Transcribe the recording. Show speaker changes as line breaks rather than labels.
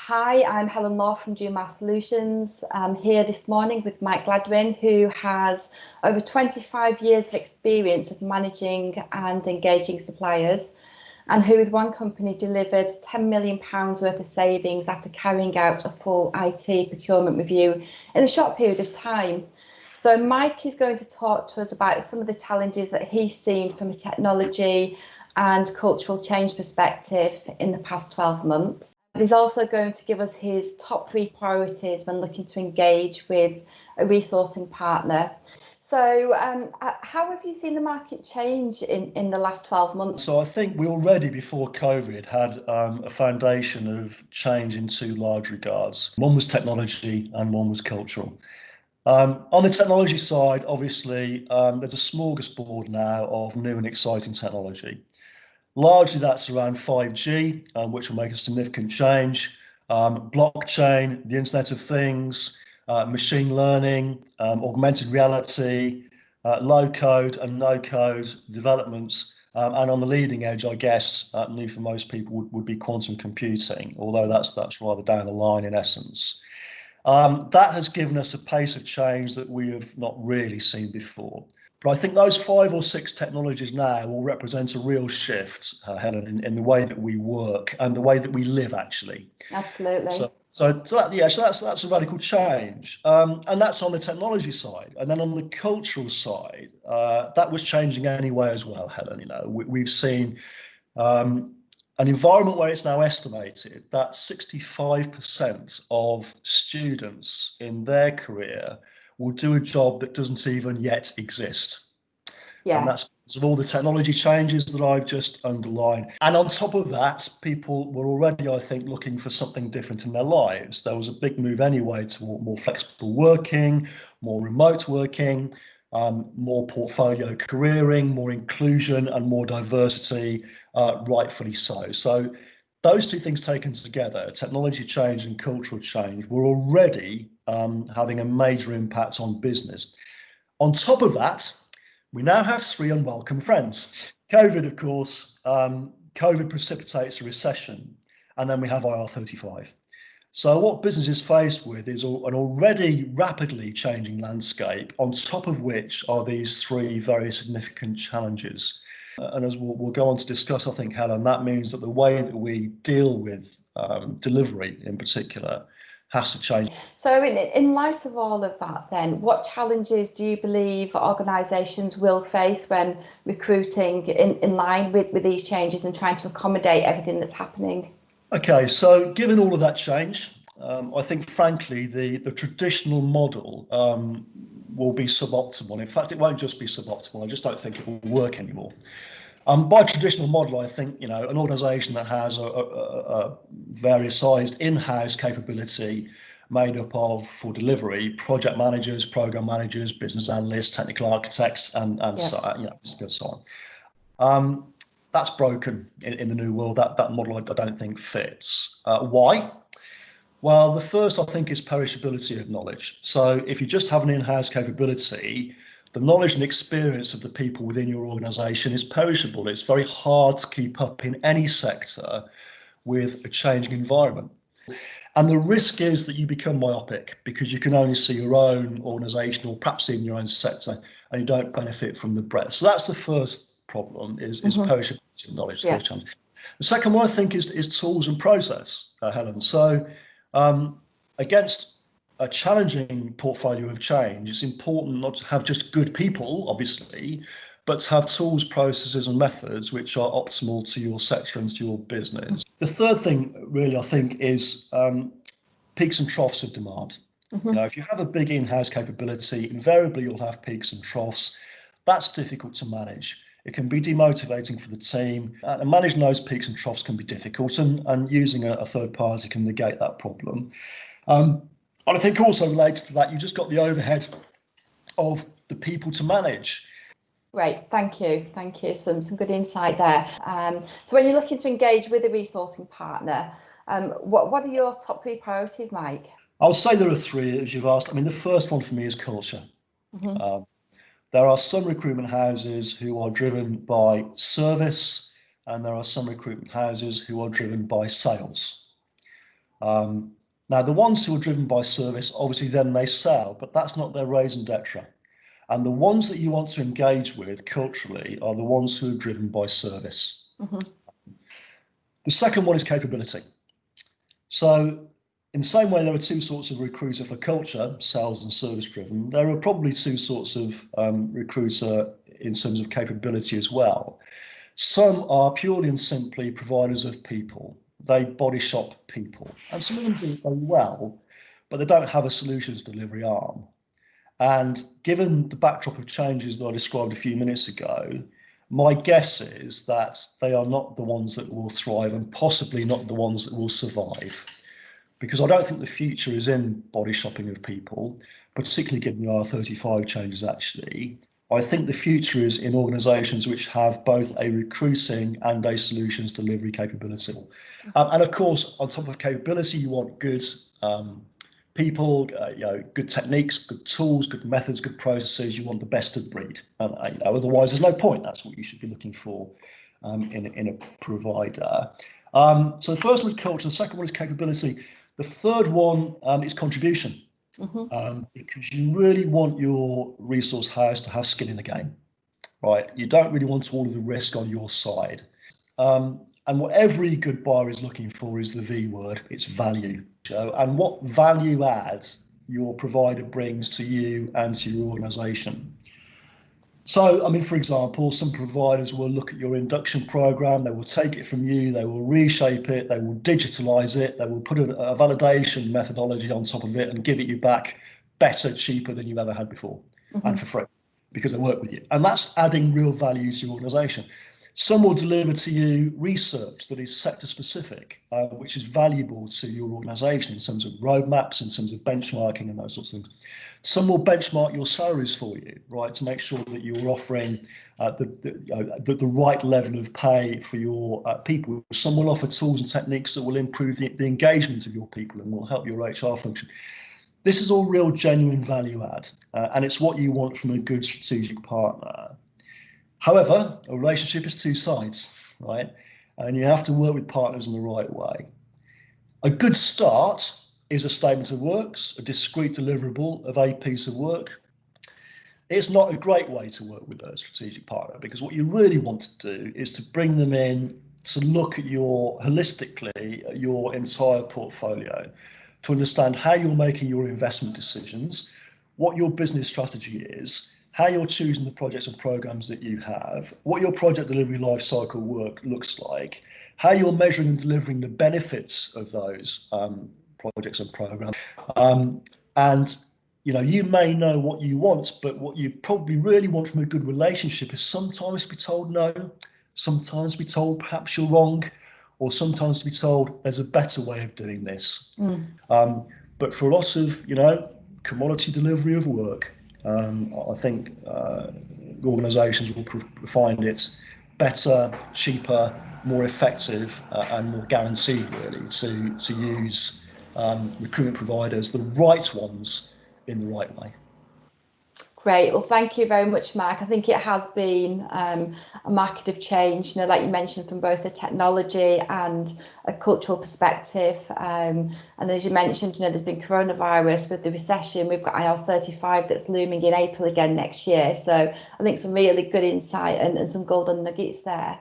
Hi, I'm Helen Law from GMAS Solutions. I'm here this morning with Mike Gladwin, who has over 25 years of experience of managing and engaging suppliers, and who with one company delivered £10 million worth of savings after carrying out a full IT procurement review in a short period of time. So Mike is going to talk to us about some of the challenges that he's seen from a technology and cultural change perspective in the past 12 months. He's also going to give us his top 3 priorities when looking to engage with a resourcing partner. So how have you seen the market change in the last 12 months?
So I think we already before COVID had a foundation of change in 2 large regards. One was technology and one was cultural. On the technology side, obviously, there's a smorgasbord now of new and exciting technology. Largely that's around 5G, which will make a significant change, blockchain, the Internet of Things, machine learning, augmented reality, low code and no code developments, and on the leading edge, I guess, new for most people would be quantum computing, although that's rather down the line in essence. That has given us a pace of change that we have not really seen before. But I think those 5 or 6 technologies now will represent a real shift, Helen, in the way that we work and the way that we live, actually.
Absolutely.
So that's a radical change, and that's on the technology side. And then on the cultural side, that was changing anyway as well, Helen. You know, we've seen an environment where it's now estimated that 65% of students in their career will do a job that doesn't even yet exist.
Yeah.
And that's because of all the technology changes that I've just underlined. And on top of that, people were already, I think, looking for something different in their lives. There was a big move anyway toward more flexible working, more remote working, more portfolio careering, more inclusion and more diversity, rightfully so. So those 2 things taken together, technology change and cultural change, were already having a major impact on business. On top of that, we now have 3 unwelcome friends. COVID, of course, COVID precipitates a recession, and then we have IR35. So what business is faced with is an already rapidly changing landscape, on top of which are these 3 very significant challenges. And as we'll go on to discuss, I think, Helen, that means that the way that we deal with delivery in particular has to change.
So in light of all of that then, what challenges do you believe organisations will face when recruiting in line with these changes and trying to accommodate everything that's happening?
Okay, so given all of that change, I think frankly the traditional model will be suboptimal. In fact, it won't just be suboptimal, I just don't think it will work anymore. By traditional model, I think, you know, an organisation that has a various sized in-house capability made up of, for delivery, project managers, program managers, business analysts, technical architects, and so you know, so on. That's broken in the new world. That model I don't think fits. Why? Well, the first I think is perishability of knowledge. So if you just have an in-house capability, the knowledge and experience of the people within your organisation is perishable. It's very hard to keep up in any sector with a changing environment. And the risk is that you become myopic because you can only see your own organisation or perhaps even your own sector, and you don't benefit from the breadth. So that's the first problem, is perishability of knowledge, first challenge. The second one, I think, is tools and process, Helen. So against a challenging portfolio of change, it's important not to have just good people, obviously, but to have tools, processes and methods which are optimal to your sector and to your business. The third thing, really, I think, is peaks and troughs of demand. You know, if you have a big in-house capability, invariably you'll have peaks and troughs. That's difficult to manage. It can be demotivating for the team, and managing those peaks and troughs can be difficult, and using a third party can negate that problem. And I think also related to that, you just got the overhead of the people to manage.
Great, thank you. Some good insight there. So when you're looking to engage with a resourcing partner, what are your top 3 priorities, Mike?
I'll say there are 3, as you've asked. I mean, the first one for me is culture. There are some recruitment houses who are driven by service, and there are some recruitment houses who are driven by sales. Now, the ones who are driven by service, obviously then they sell, but that's not their raison d'etre. And the ones that you want to engage with culturally are the ones who are driven by service. The second one is capability. So in the same way there are two sorts of recruiter for culture, sales and service driven, there are probably two sorts of recruiter in terms of capability as well. Some are purely and simply providers of people. They body shop people, and some of them do it very well, but they don't have a solutions delivery arm. And given the backdrop of changes that I described a few minutes ago, my guess is that they are not the ones that will thrive, and possibly not the ones that will survive. Because I don't think the future is in body shopping of people, particularly given the R35 changes actually. I think the future is in organisations which have both a recruiting and a solutions delivery capability. And of course, on top of capability, you want good people, good techniques, good tools, good methods, good processes. You want the best of breed. Otherwise, there's no point. That's what you should be looking for in a provider. So the first one is culture. The second one is capability. The third one is contribution. Because you really want your resource hires to have skin in the game, right? You don't really want all of the risk on your side. And what every good buyer is looking for is the V word, it's value. And what value add your provider brings to you and to your organisation. So, I mean, for example, some providers will look at your induction program, they will take it from you, they will reshape it, they will digitalize it, they will put a validation methodology on top of it and give it you back better, cheaper than you've ever had before, and for free, because they work with you. And that's adding real value to your organization. Some will deliver to you research that is sector specific, which is valuable to your organization in terms of roadmaps, in terms of benchmarking and those sorts of things. Some will benchmark your salaries for you, right, to make sure that you're offering the right level of pay for your people. Some will offer tools and techniques that will improve the engagement of your people and will help your HR function. This is all real genuine value add, and it's what you want from a good strategic partner. However, a relationship is two sides, right? And you have to work with partners in the right way. A good start is a statement of works, a discrete deliverable of a piece of work. It's not a great way to work with a strategic partner, because what you really want to do is to bring them in to look at holistically at your entire portfolio, to understand how you're making your investment decisions, what your business strategy is, how you're choosing the projects and programs that you have, what your project delivery life cycle work looks like, how you're measuring and delivering the benefits of those projects and programs. And you may know what you want, but what you probably really want from a good relationship is sometimes to be told no, sometimes to be told perhaps you're wrong, or sometimes to be told there's a better way of doing this. But for a lot of, commodity delivery of work, I think organisations will find it better, cheaper, more effective, and more guaranteed, really, to use recruitment providers, the right ones, in the right way.
Great. Well, thank you very much, Mark. I think it has been a market of change, like you mentioned, from both a technology and a cultural perspective. And as you mentioned, there's been coronavirus with the recession. We've got IR35 that's looming in April again next year. So I think some really good insight and some golden nuggets there.